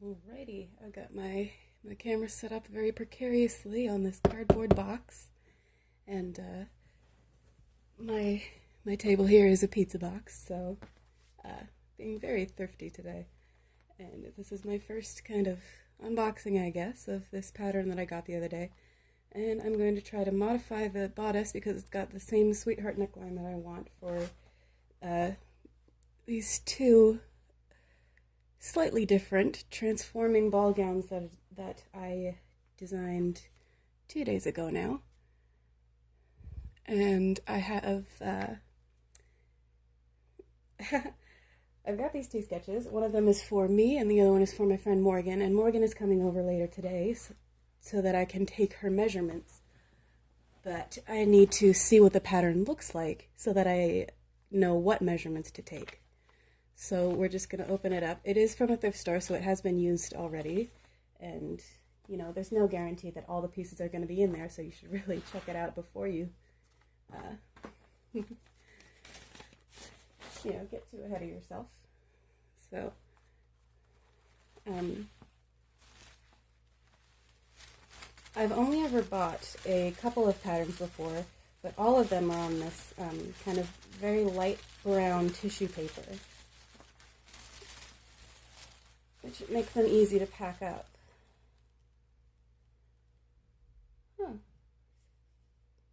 Alrighty, I've got my camera set up very precariously on this cardboard box, and my table here is a pizza box, so being very thrifty today. And this is my first kind of unboxing, I guess, of this pattern that I got the other day. And I'm going to try to modify the bodice because it's got the same sweetheart neckline that I want for these two slightly different transforming ball gowns that I designed 2 days ago now. And I have I've got these two sketches. One of them is for me and the other one is for my friend Morgan, and Morgan is coming over later today so that I can take her measurements. But I need to see what the pattern looks like so that I know what measurements to take. So we're just going to open it up. It is from a thrift store, so it has been used already. And, you know, there's no guarantee that all the pieces are going to be in there, so you should really check it out before you, get too ahead of yourself. So, I've only ever bought a couple of patterns before, but all of them are on this kind of very light brown tissue paper, which makes them easy to pack up.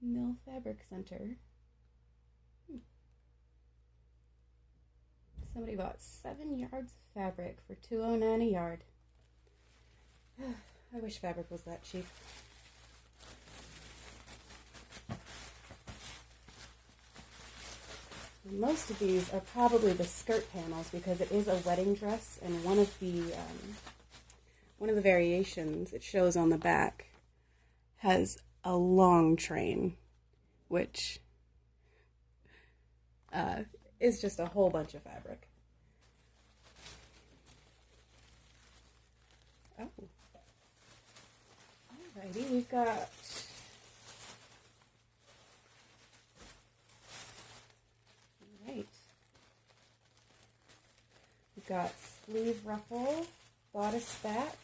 Mill Fabric Center. Somebody bought 7 yards of fabric for $2.09 a yard. I wish fabric was that cheap. Most of these are probably the skirt panels because it is a wedding dress, and one of the variations it shows on the back has a long train, which is just a whole bunch of fabric. Oh, alrighty, we've got We've got sleeve ruffle, bodice back,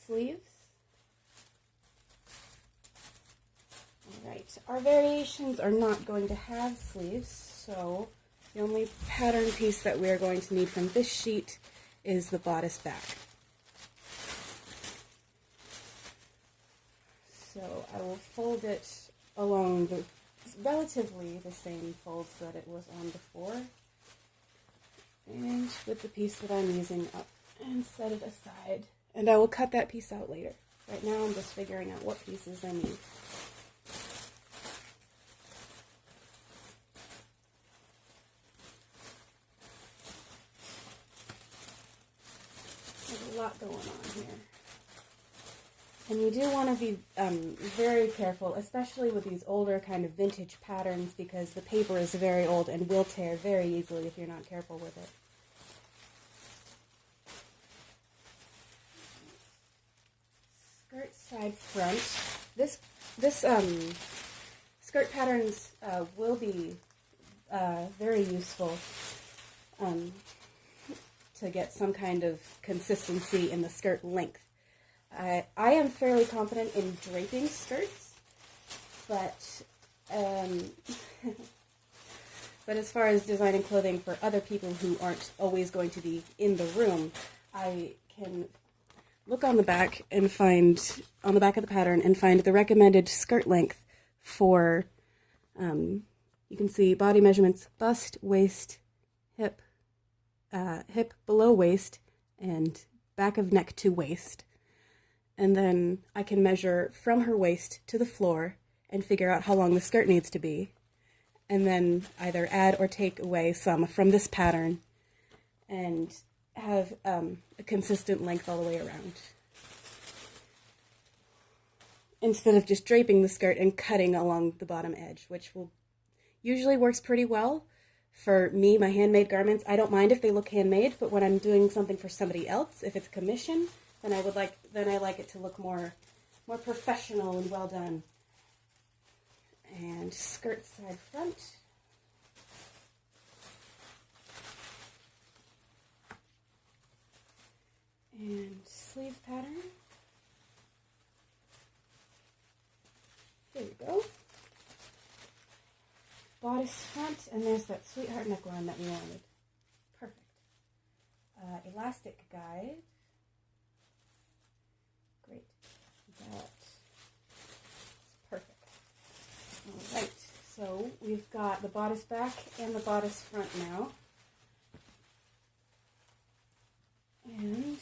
sleeves. Alright, our variations are not going to have sleeves, so the only pattern piece that we are going to need from this sheet is the bodice back. So I will fold it along relatively the same folds that it was on before, and with the piece that I'm using up, and set it aside. And I will cut that piece out later. Right now I'm just figuring out what pieces I need. There's a lot going on here. And you do want to be very careful, especially with these older kind of vintage patterns, because the paper is very old and will tear very easily if you're not careful with it. Skirt side front. This skirt patterns will be very useful to get some kind of consistency in the skirt length. I am fairly confident in draping skirts, but but as far as designing clothing for other people who aren't always going to be in the room, I can look on the back and find, on the back of the pattern, and find the recommended skirt length for, you can see body measurements, bust, waist, hip below waist, and back of neck to waist. And then I can measure from her waist to the floor and figure out how long the skirt needs to be, and then either add or take away some from this pattern and have a consistent length all the way around, instead of just draping the skirt and cutting along the bottom edge, which usually works pretty well. For me, my handmade garments, I don't mind if they look handmade, but when I'm doing something for somebody else, if it's commission, then I like it to look more professional and well done. And skirt side front. sleeve pattern. There we go. Bodice front, and there's that sweetheart neckline that we wanted. Perfect. Elastic guide. Great. That's perfect. Alright, so we've got the bodice back and the bodice front now. And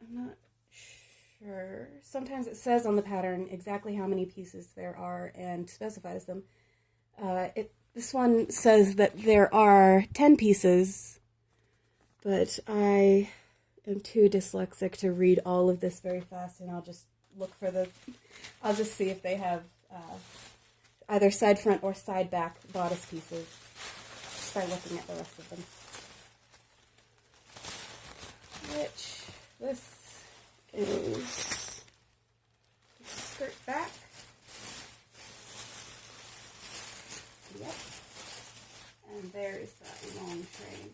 I'm not sure. Sometimes it says on the pattern exactly how many pieces there are and specifies them. This one says that there are 10 pieces, but I am too dyslexic to read all of this very fast, and I'll just I'll just see if they have either side front or side back bodice pieces just by looking at the rest of them. Which, this is the skirt back. Yep. And there's that long train.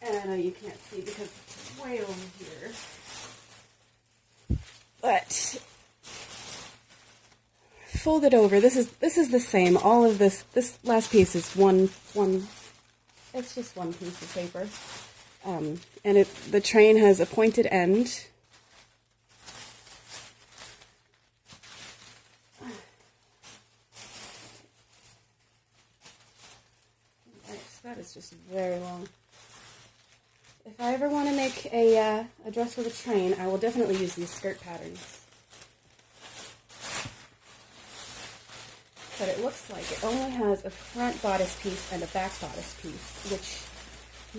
And I know you can't see because it's way over here. But folded over, this is the same. All of this last piece is one it's just one piece of paper. And the train has a pointed end. That is just very long. If I ever want to make a dress with a train, I will definitely use these skirt patterns. But it looks like it only has a front bodice piece and a back bodice piece, which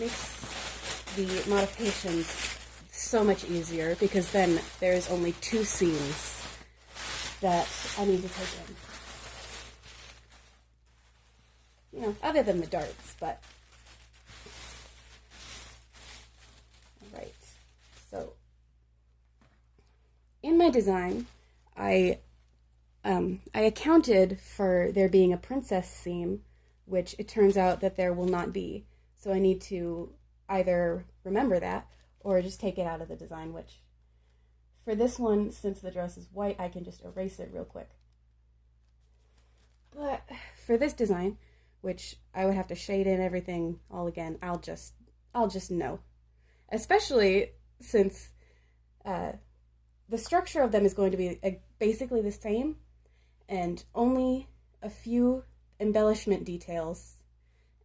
makes the modifications so much easier because then there's only 2 seams that I need to take in. You know, other than the darts, but... Alright, so in my design, I accounted for there being a princess seam, which it turns out that there will not be. So I need to either remember that or just take it out of the design, which for this one, since the dress is white, I can just erase it real quick. But for this design, which I would have to shade in everything all again, I'll just know. Especially since the structure of them is going to be basically the same, and only a few embellishment details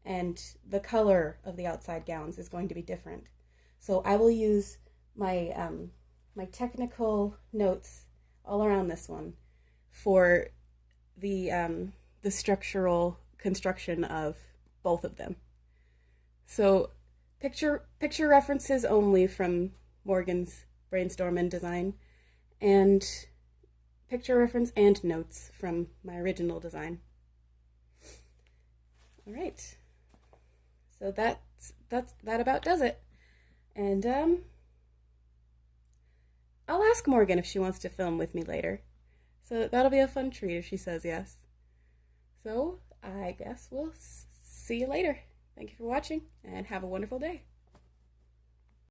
and the color of the outside gowns is going to be different. So I will use my my technical notes all around this one for the structural construction of both of them. So picture references only from Morgan's brainstorm and design, and picture reference and notes from my original design. All right, so that about does it. And I'll ask Morgan if she wants to film with me later. So that'll be a fun treat if she says yes. So I guess we'll see you later. Thank you for watching, and have a wonderful day.